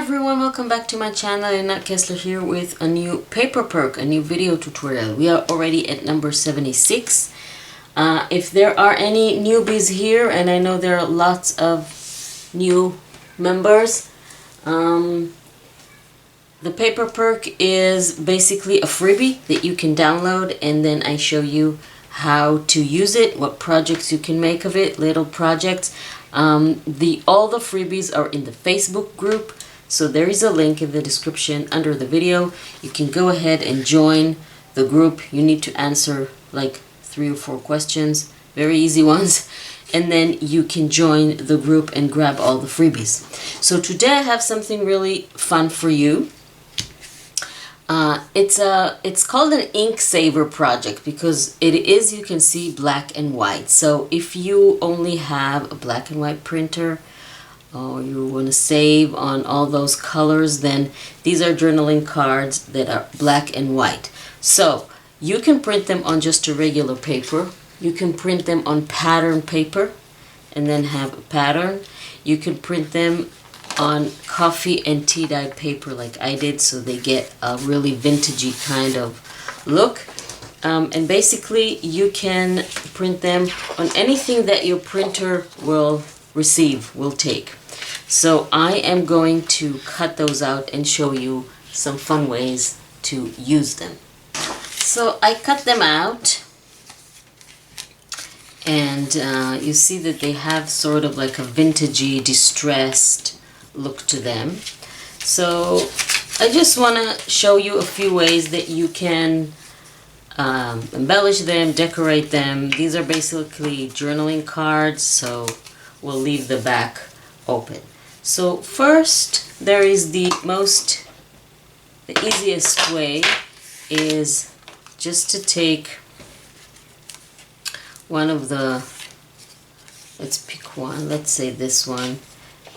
everyone, welcome back to my channel. Anna Kessler here with a new paper perk, a new video tutorial. We are already at number 76. If there are any newbies here, and I know there are lots of new members, the paper perk is basically a freebie that you can download, and then I show you how to use it, what projects you can make of it, little projects. All the freebies are in the Facebook group, so there is a link in the description under the video. You can go ahead and join the group. You need to answer like 3 or 4 questions, very easy ones, and then you can join the group and grab all the freebies. So today I have something really fun for you. It's called an ink saver project because it is, you can see, black and white. So if you only have a black and white printer, or you want to save on all those colors, then these are journaling cards that are black and white. So you can print them on just a regular paper. You can print them on pattern paper and then have a pattern. You can print them on coffee and tea dye paper like I did, so they get a really vintagey kind of look. And basically you can print them on anything that your printer will take. So I am going to cut those out and show you some fun ways to use them. So I cut them out, and you see that they have sort of like a vintagey, distressed look to them. So I just want to show you a few ways that you can embellish them, decorate them. These are basically journaling cards, so we'll leave the back open. So first, there is the easiest way is just to take one of the, let's pick one, let's say this one,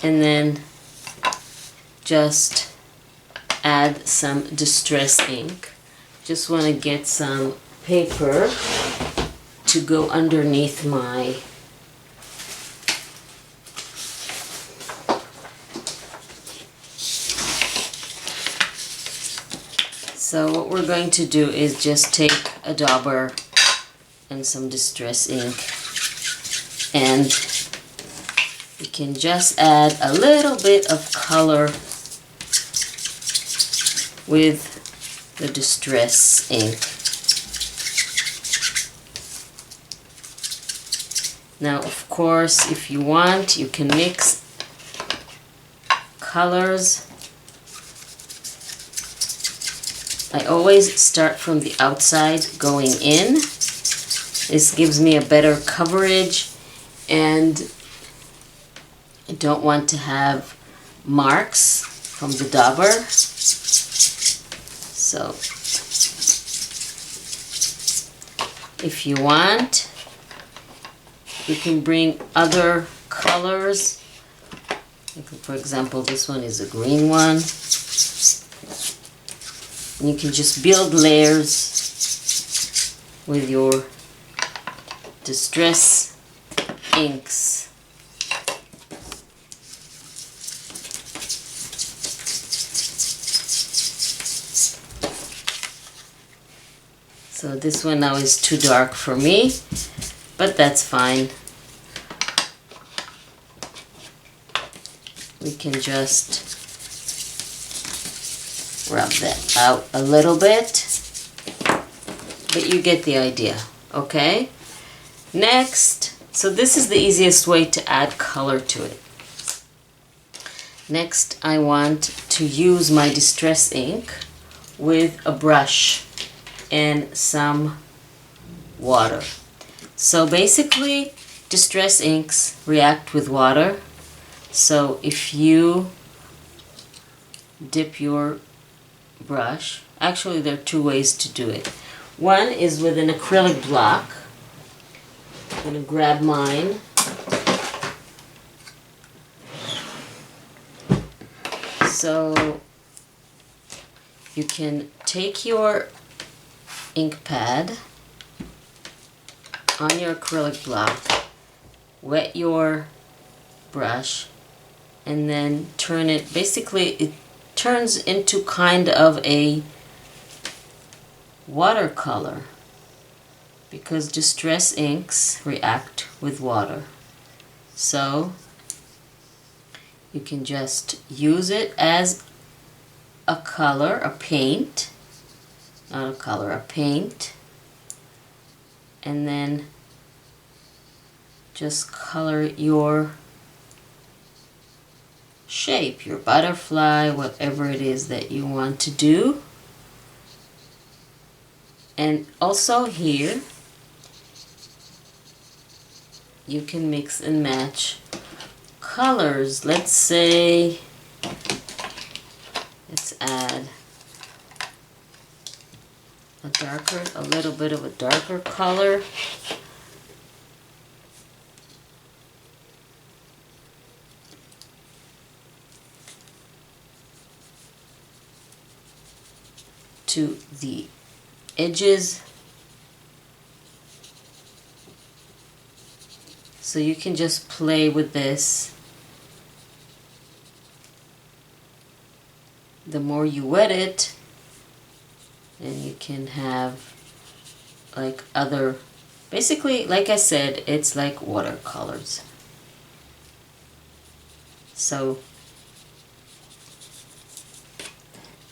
and then just add some distress ink. Just want to get some paper to go underneath my So what we're going to do is just take a dauber and some distress ink, and we can just add a little bit of color with the distress ink. Now, of course, if you want, you can mix colors. I always start from the outside going in. This gives me a better coverage, and I don't want to have marks from the dauber. So if you want, you can bring other colors. For example, this one is a green one. You can just build layers with your distress inks. So this one now is too dark for me, but that's fine. We can just rub that out a little bit, but you get the idea, okay? Next, so this is the easiest way to add color to it. Next, I want to use my distress ink with a brush and some water. So basically, distress inks react with water. So if you dip your brush, actually there are 2 ways to do it. One is with an acrylic block. I'm going to grab mine. So you can take your ink pad on your acrylic block, wet your brush, and then turn it, basically it turns into kind of a watercolor because distress inks react with water. So you can just use it as a color, a paint, not a color, a paint, and then just color your shape, your butterfly, whatever it is that you want to do. And also here you can mix and match colors. Let's say, let's add a little bit of a darker color. To the edges. So you can just play with this. The more you wet it, and you can have like other, basically, like I said, it's like watercolors. So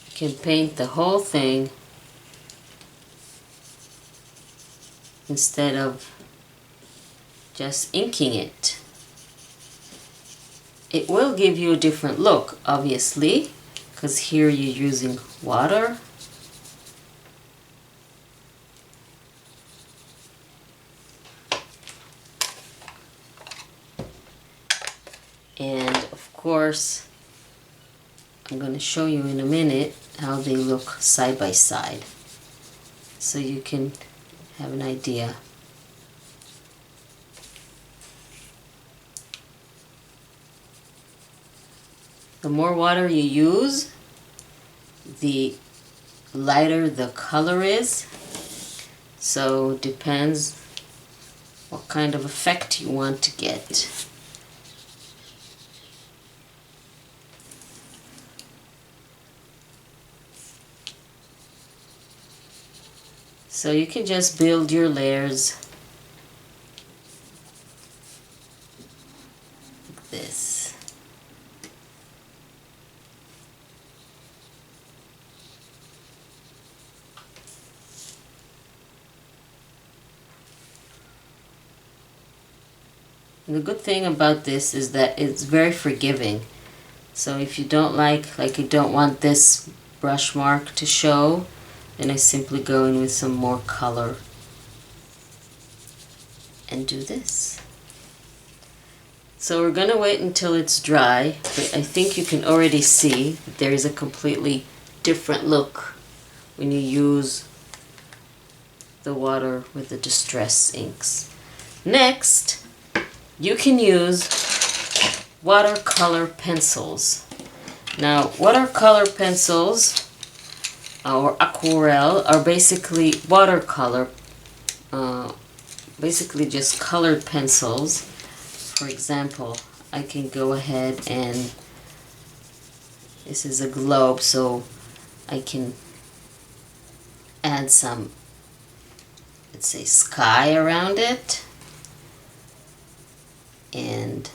you can paint the whole thing instead of just inking it. It will give you a different look, obviously, because here you're using water. And of course, I'm going to show you in a minute how they look side by side, so you can have an idea. The more water you use, the lighter the color is. So it depends what kind of effect you want to get. So you can just build your layers like this. And the good thing about this is that it's very forgiving. So if you don't like you don't want this brush mark to show, then I simply go in with some more color and do this. So we're going to wait until it's dry, but I think you can already see that there is a completely different look when you use the water with the distress inks. Next, you can use watercolor pencils. Now, watercolor pencils or aquarelle are basically watercolor, basically just colored pencils. For example, I can go ahead and, this is a globe, so I can add some, let's say, sky around it. And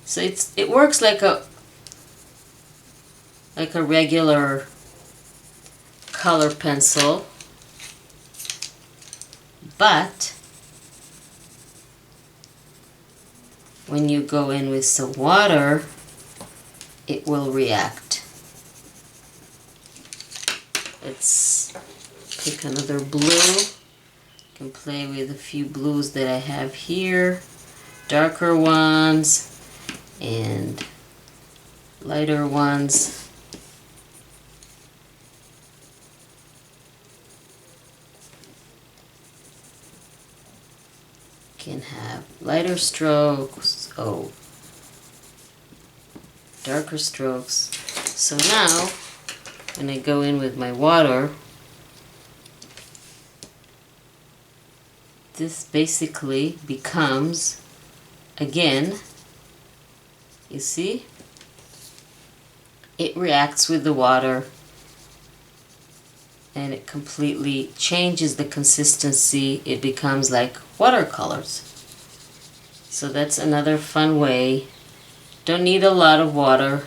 so it works like a regular color pencil, but when you go in with some water, it will react. Let's pick another blue. You can play with a few blues that I have here, darker ones and lighter ones. Can have lighter strokes, darker strokes. So now, when I go in with my water, this basically becomes, again, You see? It reacts with the water and it completely changes the consistency. It becomes like watercolors. So that's another fun way. Don't need a lot of water,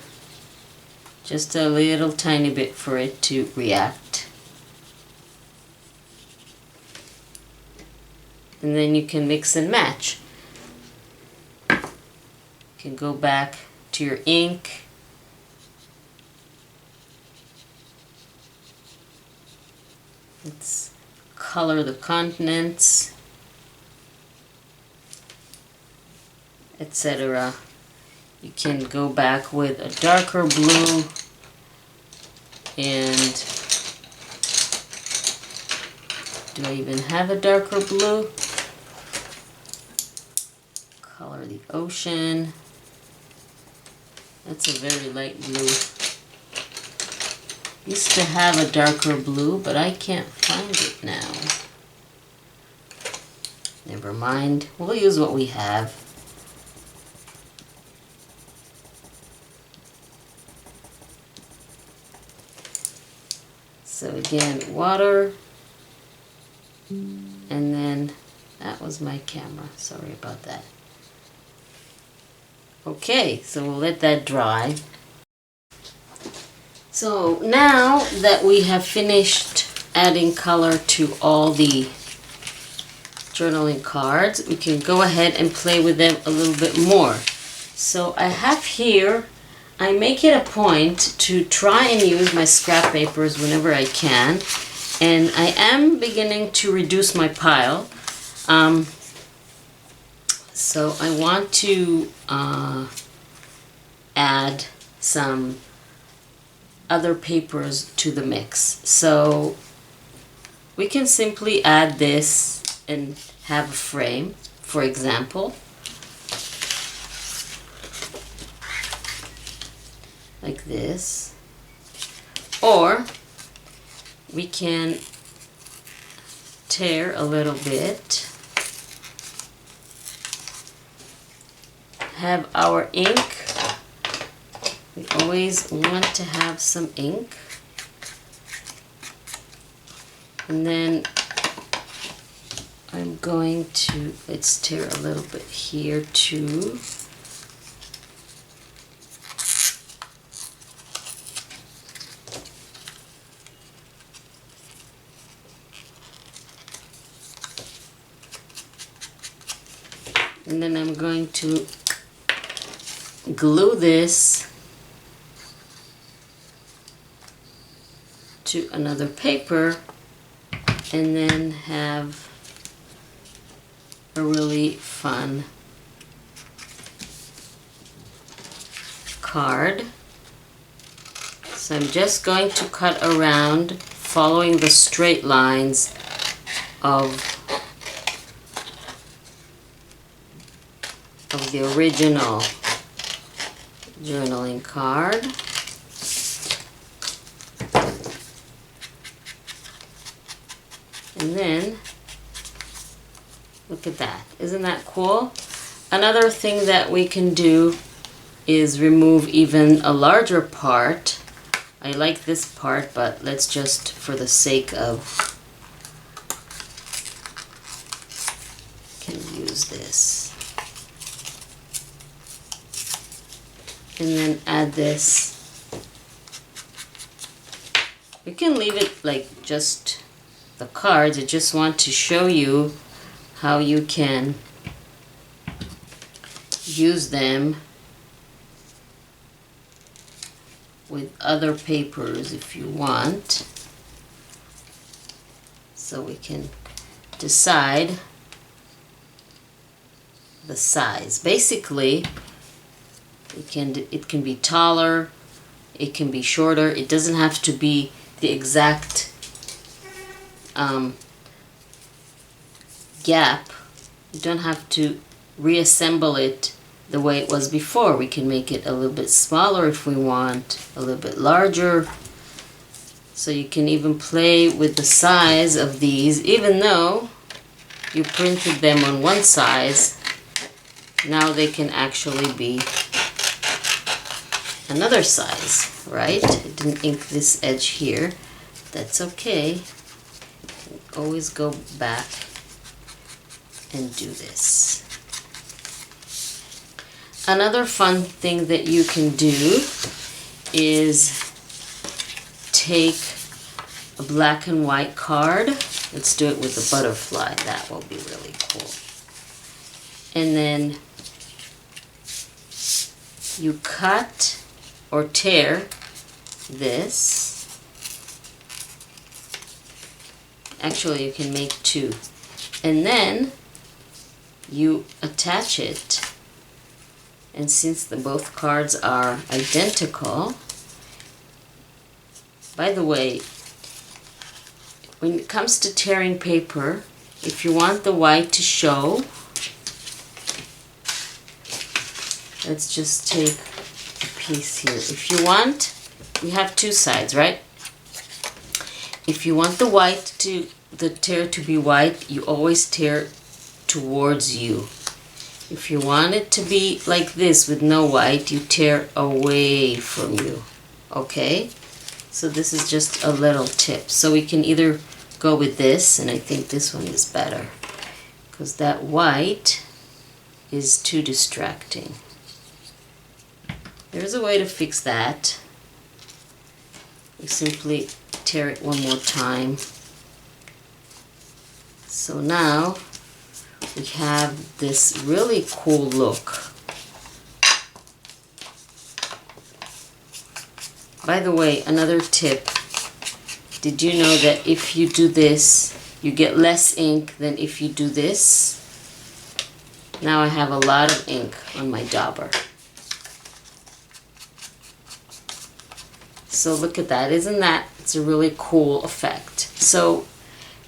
just a little tiny bit for it to react. And then you can mix and match. You can go back to your ink. Let's color the continents, etc. You can go back with a darker blue and do I even have a darker blue? Color the ocean. That's a very light blue. Used to have a darker blue, but I can't find it now. Never mind. We'll use what we have. So again, water. And then, that was my camera. Sorry about that. Okay, so we'll let that dry. So now that we have finished adding color to all the journaling cards, we can go ahead and play with them a little bit more. So I have here, I make it a point to try and use my scrap papers whenever I can, and I am beginning to reduce my pile. So I want to add some other papers to the mix. So we can simply add this and have a frame, for example, like this, or we can tear a little bit, have our ink. We always want to have some ink. And then I'm going to, let's tear a little bit here too. And then I'm going to glue this to another paper and then have a really fun card. So I'm just going to cut around following the straight lines of the original journaling card. And then, look at that. Isn't that cool? Another thing that we can do is remove even a larger part. I like this part, but let's just, for the sake of, can use this. And then add this. You can leave it like just the cards. I just want to show you how you can use them with other papers if you want. So we can decide the size. Basically, it can be taller, it can be shorter. It doesn't have to be the exact gap. You don't have to reassemble it the way it was before. We can make it a little bit smaller if we want, a little bit larger. So you can even play with the size of these, even though you printed them on one size. Now they can actually be another size, right? It didn't ink this edge here. That's okay. Always go back and do this. Another fun thing that you can do is take a black and white card. Let's do it with the butterfly. That will be really cool. And then you cut or tear this. Actually, you can make two. And then you attach it. And since both cards are identical, by the way, when it comes to tearing paper, if you want the white to show, let's just take a piece here. If you want, you have two sides, right? If you want the tear to be white, you always tear towards you. If you want it to be like this with no white, you tear away from you. Okay? So this is just a little tip. So we can either go with this, and I think this one is better, because that white is too distracting. There's a way to fix that. You simply tear it one more time. So now we have this really cool look. By the way, another tip. Did you know that if you do this, you get less ink than if you do this? Now I have a lot of ink on my dauber. So look at that. Isn't that? It's a really cool effect. So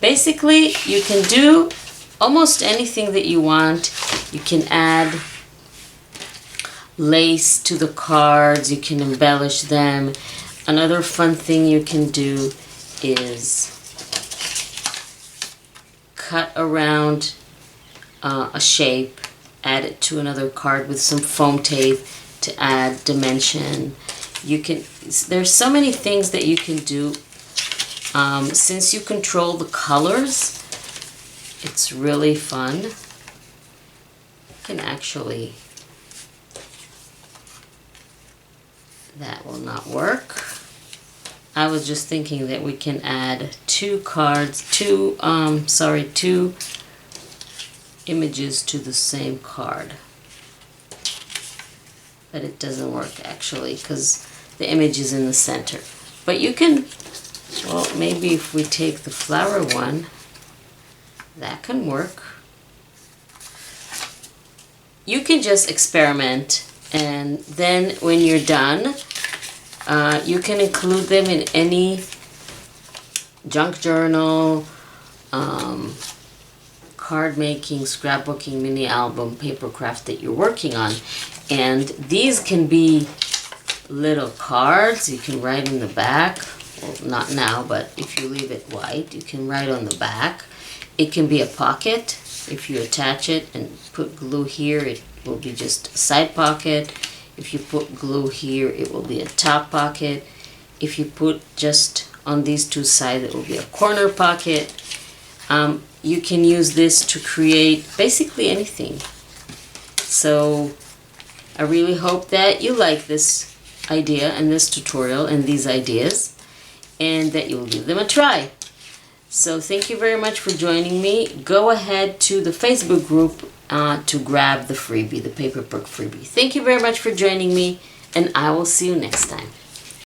basically, you can do almost anything that you want. You can add lace to the cards. You can embellish them. Another fun thing you can do is cut around a shape, add it to another card with some foam tape to add dimension. You can. There's so many things that you can do. Since you control the colors, it's really fun. You can actually. That will not work. I was just thinking that we can add two images to the same card. But it doesn't work actually because the image is in the center. But you can, well, maybe if we take the flower one, that can work. You can just experiment, and then when you're done, you can include them in any junk journal, card making, scrapbooking, mini album, paper craft that you're working on. And these can be little cards. You can write in the back. Well, not now, but if you leave it white, you can write on the back. It can be a pocket. If you attach it and put glue here, it will be just a side pocket. If you put glue here, it will be a top pocket. If you put just on these two sides, it will be a corner pocket. You can use this to create basically anything. So I really hope that you like this idea and this tutorial and these ideas, and that you will give them a try. So thank you very much for joining me. Go ahead to the Facebook group to grab the freebie, the Paper Perk freebie. Thank you very much for joining me, and I will see you next time.